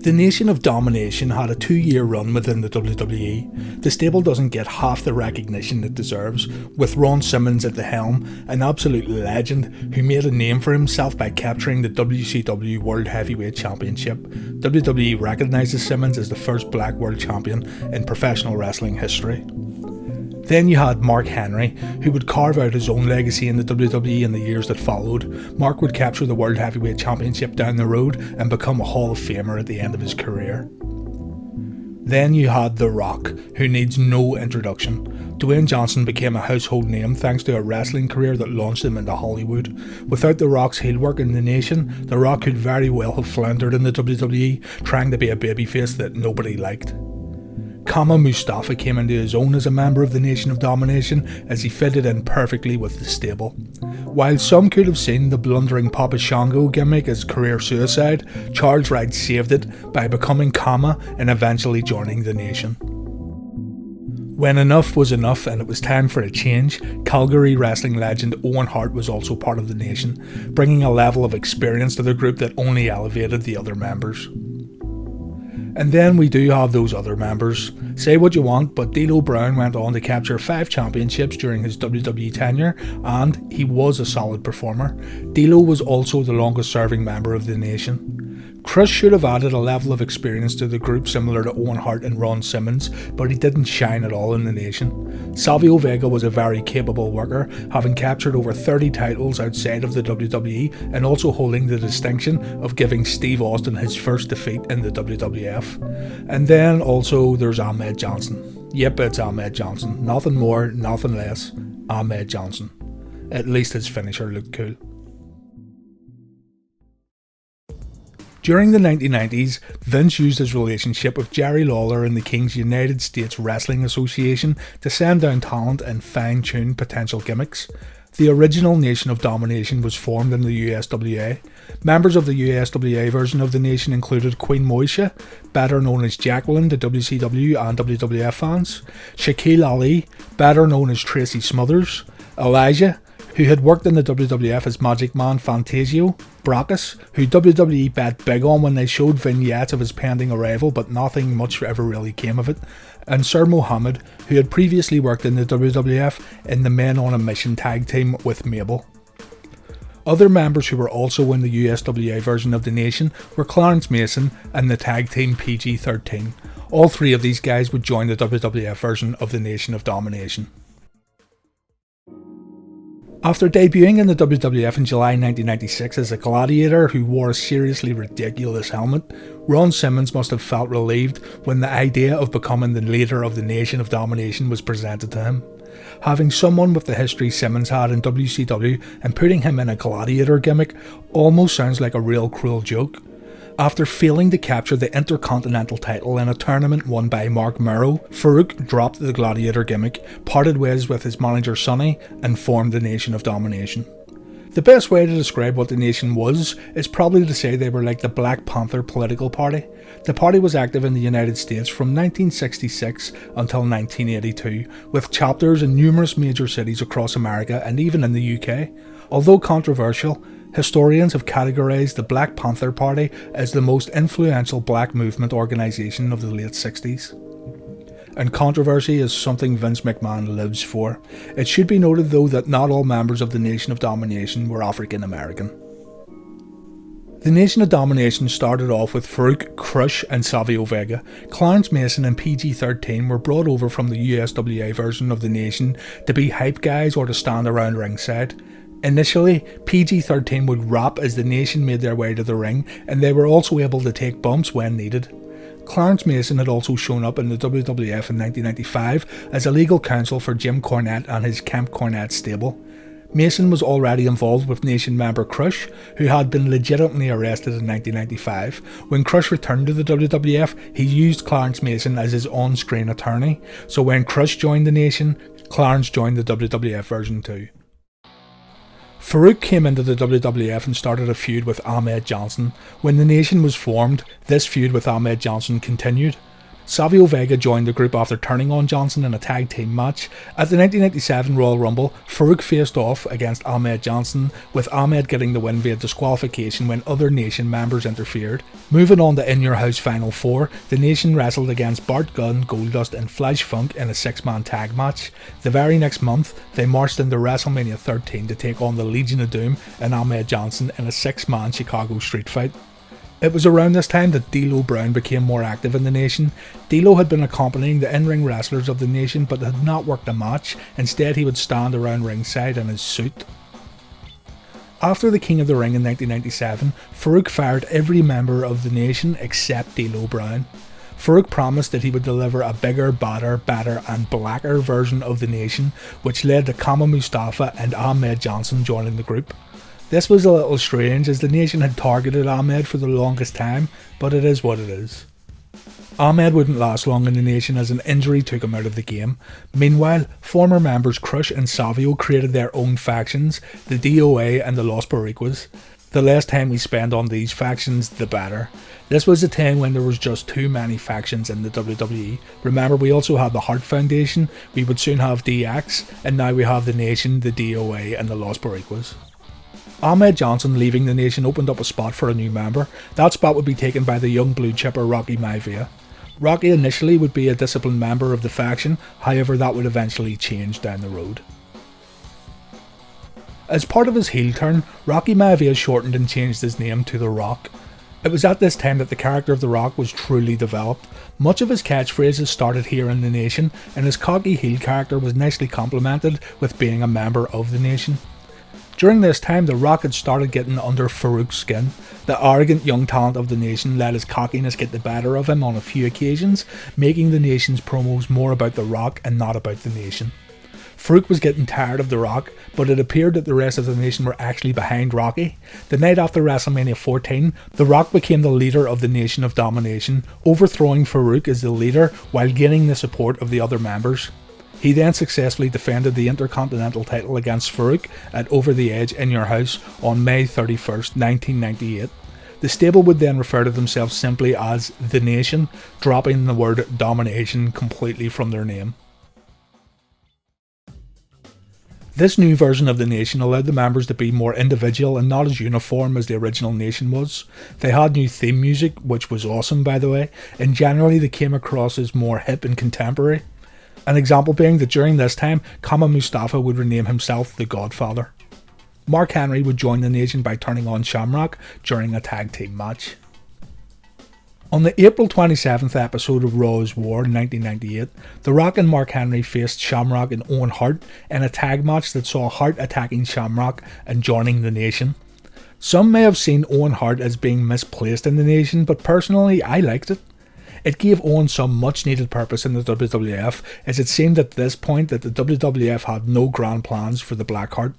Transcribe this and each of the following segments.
The Nation of Domination had a 2-year run within the WWE. The stable doesn't get half the recognition it deserves, with Ron Simmons at the helm, an absolute legend who made a name for himself by capturing the WCW World Heavyweight Championship. WWE recognises Simmons as the first black world champion in professional wrestling history. Then you had Mark Henry, who would carve out his own legacy in the WWE in the years that followed. Mark would capture the World Heavyweight Championship down the road and become a Hall of Famer at the end of his career. Then you had The Rock, who needs no introduction. Dwayne Johnson became a household name thanks to a wrestling career that launched him into Hollywood. Without The Rock's heel work in the Nation, The Rock could very well have floundered in the WWE, trying to be a babyface that nobody liked. Kama Mustafa came into his own as a member of the Nation of Domination as he fitted in perfectly with the stable. While some could have seen the blundering Papa Shango gimmick as career suicide, Charles Wright saved it by becoming Kama and eventually joining the Nation. When enough was enough and it was time for a change, Calgary wrestling legend Owen Hart was also part of the Nation, bringing a level of experience to the group that only elevated the other members. And then we do have those other members. Say what you want, but D'Lo Brown went on to capture 5 championships during his WWE tenure, and he was a solid performer. D'Lo was also the longest serving member of the Nation. Crush should have added a level of experience to the group similar to Owen Hart and Ron Simmons, but he didn't shine at all in the Nation. Savio Vega was a very capable worker, having captured over 30 titles outside of the WWE and also holding the distinction of giving Steve Austin his first defeat in the WWF. And then also there's Ahmed Johnson. Yep, it's Ahmed Johnson. Nothing more, nothing less. Ahmed Johnson. At least his finisher looked cool. During the 1990s, Vince used his relationship with Jerry Lawler and the King's United States Wrestling Association to send down talent and fine-tune potential gimmicks. The original Nation of Domination was formed in the USWA. Members of the USWA version of the Nation included Queen Moisha, better known as Jacqueline to WCW and WWF fans, Shaquille Ali, better known as Tracy Smothers, Elijah, who had worked in the WWF as Magic Man Fantasio, Brackus, who WWE bet big on when they showed vignettes of his pending arrival, but nothing much ever really came of it, and Sir Mohammed, who had previously worked in the WWF in the Men on a Mission tag team with Mabel. Other members who were also in the USWA version of the Nation were Clarence Mason and the tag team PG-13. All 3 of these guys would join the WWF version of the Nation of Domination. After debuting in the WWF in July 1996 as a gladiator who wore a seriously ridiculous helmet, Ron Simmons must have felt relieved when the idea of becoming the leader of the Nation of Domination was presented to him. Having someone with the history Simmons had in WCW and putting him in a gladiator gimmick almost sounds like a real cruel joke. After failing to capture the Intercontinental title in a tournament won by Mark Murrow, Faarooq dropped the gladiator gimmick, parted ways with his manager Sonny, and formed the Nation of Domination. The best way to describe what the Nation was is probably to say they were like the Black Panther political party. The party was active in the United States from 1966 until 1982, with chapters in numerous major cities across America and even in the UK. Although controversial, historians have categorised the Black Panther Party as the most influential black movement organisation of the late 60s. And controversy is something Vince McMahon lives for. It should be noted though that not all members of the Nation of Domination were African American. The Nation of Domination started off with Faarooq, Crush and Savio Vega. Clarence Mason and PG-13 were brought over from the USWA version of the Nation to be hype guys or to stand around ringside. Initially, PG-13 would rap as the Nation made their way to the ring, and they were also able to take bumps when needed. Clarence Mason had also shown up in the WWF in 1995 as a legal counsel for Jim Cornette and his Kemp Cornette stable. Mason was already involved with Nation member Crush, who had been legitimately arrested in 1995. When Crush returned to the WWF, he used Clarence Mason as his on-screen attorney, so when Crush joined the Nation, Clarence joined the WWF version too. Faarooq came into the WWF and started a feud with Ahmed Johnson. When the Nation was formed, this feud with Ahmed Johnson continued. Savio Vega joined the group after turning on Johnson in a tag team match. At the 1997 Royal Rumble, Faarooq faced off against Ahmed Johnson, with Ahmed getting the win via disqualification when other Nation members interfered. Moving on to In Your House Final 4, the Nation wrestled against Bart Gunn, Goldust and Flash Funk in a 6-man tag match. The very next month, they marched into WrestleMania 13 to take on the Legion of Doom and Ahmed Johnson in a 6-man Chicago street fight. It was around this time that D'Lo Brown became more active in the Nation. D'Lo had been accompanying the in-ring wrestlers of the Nation but had not worked a match. Instead, he would stand around ringside in his suit. After the King of the Ring in 1997, Faarooq fired every member of the Nation except D'Lo Brown. Faarooq promised that he would deliver a bigger, badder, and blacker version of the Nation, which led to Kama Mustafa and Ahmed Johnson joining the group. This was a little strange as the Nation had targeted Ahmed for the longest time, but it is what it is. Ahmed wouldn't last long in the Nation as an injury took him out of the game. Meanwhile, former members Crush and Savio created their own factions, the DOA and the Los Boricuas. The less time we spend on these factions, the better. This was a time when there was just too many factions in the WWE. Remember, we also had the Hart Foundation, we would soon have DX, and now we have the Nation, the DOA and the Los Boricuas. Ahmed Johnson leaving the Nation opened up a spot for a new member. That spot would be taken by the young blue chipper Rocky Maivia. Rocky initially would be a disciplined member of the faction, however that would eventually change down the road. As part of his heel turn, Rocky Maivia shortened and changed his name to The Rock. It was at this time that the character of The Rock was truly developed. Much of his catchphrases started here in the Nation, and his cocky heel character was nicely complemented with being a member of the Nation. During this time, The Rock had started getting under Faarooq's skin. The arrogant young talent of the Nation let his cockiness get the better of him on a few occasions, making the Nation's promos more about The Rock and not about the Nation. Faarooq was getting tired of The Rock, but it appeared that the rest of the Nation were actually behind Rocky. The night after WrestleMania 14, The Rock became the leader of the Nation of Domination, overthrowing Faarooq as the leader while gaining the support of the other members. He then successfully defended the Intercontinental title against Faarooq at Over the Edge in Your House on May 31st, 1998. The stable would then refer to themselves simply as The Nation, dropping the word domination completely from their name. This new version of the Nation allowed the members to be more individual and not as uniform as the original Nation was. They had new theme music, which was awesome by the way, and generally they came across as more hip and contemporary. An example being that during this time, Kama Mustafa would rename himself the Godfather. Mark Henry would join the Nation by turning on Shamrock during a tag team match. On the April 27th episode of Raw's War in 1998, The Rock and Mark Henry faced Shamrock and Owen Hart in a tag match that saw Hart attacking Shamrock and joining the Nation. Some may have seen Owen Hart as being misplaced in the Nation, but personally I liked it. It gave Owen some much needed purpose in the WWF, as it seemed at this point that the WWF had no grand plans for the Blackheart.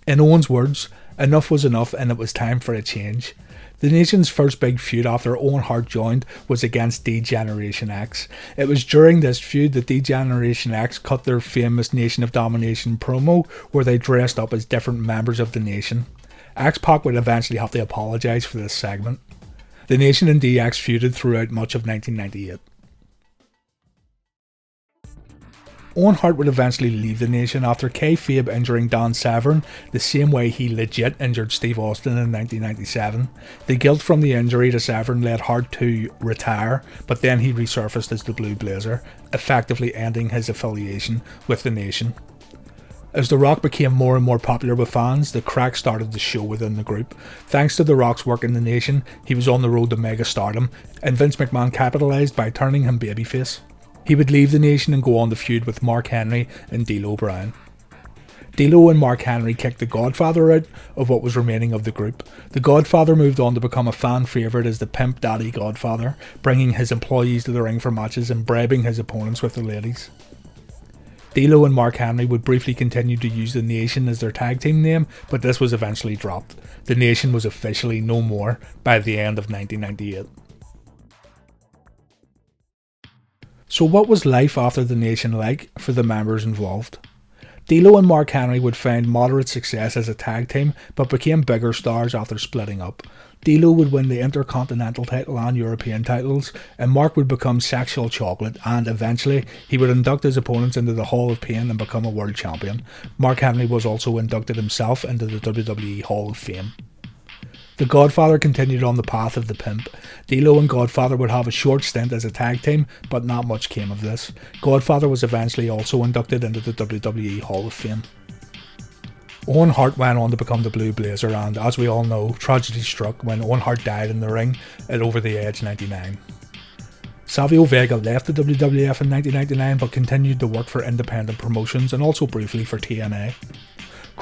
In Owen's words, enough was enough and it was time for a change. The Nation's first big feud after Owen Hart joined was against D-Generation X. It was during this feud that D-Generation X cut their famous Nation of Domination promo where they dressed up as different members of the Nation. X-Pac would eventually have to apologise for this segment. The Nation and DX feuded throughout much of 1998. Owen Hart would eventually leave the Nation after kayfabe injuring Dan Severn the same way he legit injured Steve Austin in 1997. The guilt from the injury to Severn led Hart to retire, but then he resurfaced as the Blue Blazer, effectively ending his affiliation with the Nation. As The Rock became more and more popular with fans, the crack started to show within the group. Thanks to The Rock's work in the Nation, he was on the road to mega stardom, and Vince McMahon capitalised by turning him babyface. He would leave the Nation and go on to feud with Mark Henry and D'Lo Brown. D'Lo and Mark Henry kicked the Godfather out of what was remaining of the group. The Godfather moved on to become a fan favourite as the Pimp Daddy Godfather, bringing his employees to the ring for matches and bribing his opponents with the ladies. D'Lo and Mark Henry would briefly continue to use the Nation as their tag team name, but this was eventually dropped. The Nation was officially no more by the end of 1998. So what was life after the Nation like for the members involved? D'Lo and Mark Henry would find moderate success as a tag team, but became bigger stars after splitting up. D'Lo would win the Intercontinental title and European titles, and Mark would become Sexual Chocolate, and eventually he would induct his opponents into the Hall of Pain and become a world champion. Mark Henry was also inducted himself into the WWE Hall of Fame. The Godfather continued on the path of the pimp. D'Lo and Godfather would have a short stint as a tag team, but not much came of this. Godfather was eventually also inducted into the WWE Hall of Fame. Owen Hart went on to become the Blue Blazer, and as we all know, tragedy struck when Owen Hart died in the ring at Over the Edge 99. Savio Vega left the WWF in 1999 but continued to work for independent promotions and also briefly for TNA.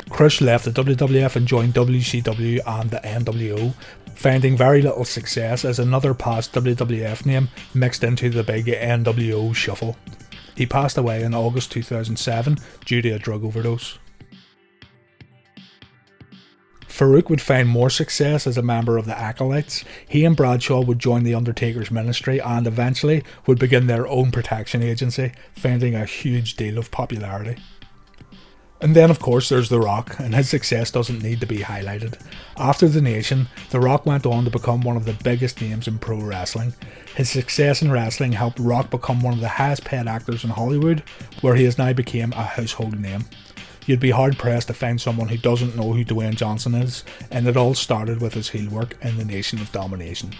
Chris left the WWF and joined WCW and the NWO, finding very little success as another past WWF name mixed into the big NWO shuffle. He passed away in August 2007 due to a drug overdose. Faarooq would find more success as a member of the Acolytes. He and Bradshaw would join the Undertaker's ministry and eventually would begin their own protection agency, finding a huge deal of popularity. And then of course there's The Rock, and his success doesn't need to be highlighted. After The Nation, The Rock went on to become one of the biggest names in pro wrestling. His success in wrestling helped Rock become one of the highest paid actors in Hollywood, where he has now become a household name. You'd be hard pressed to find someone who doesn't know who Dwayne Johnson is, and it all started with his heel work in the Nation of Domination.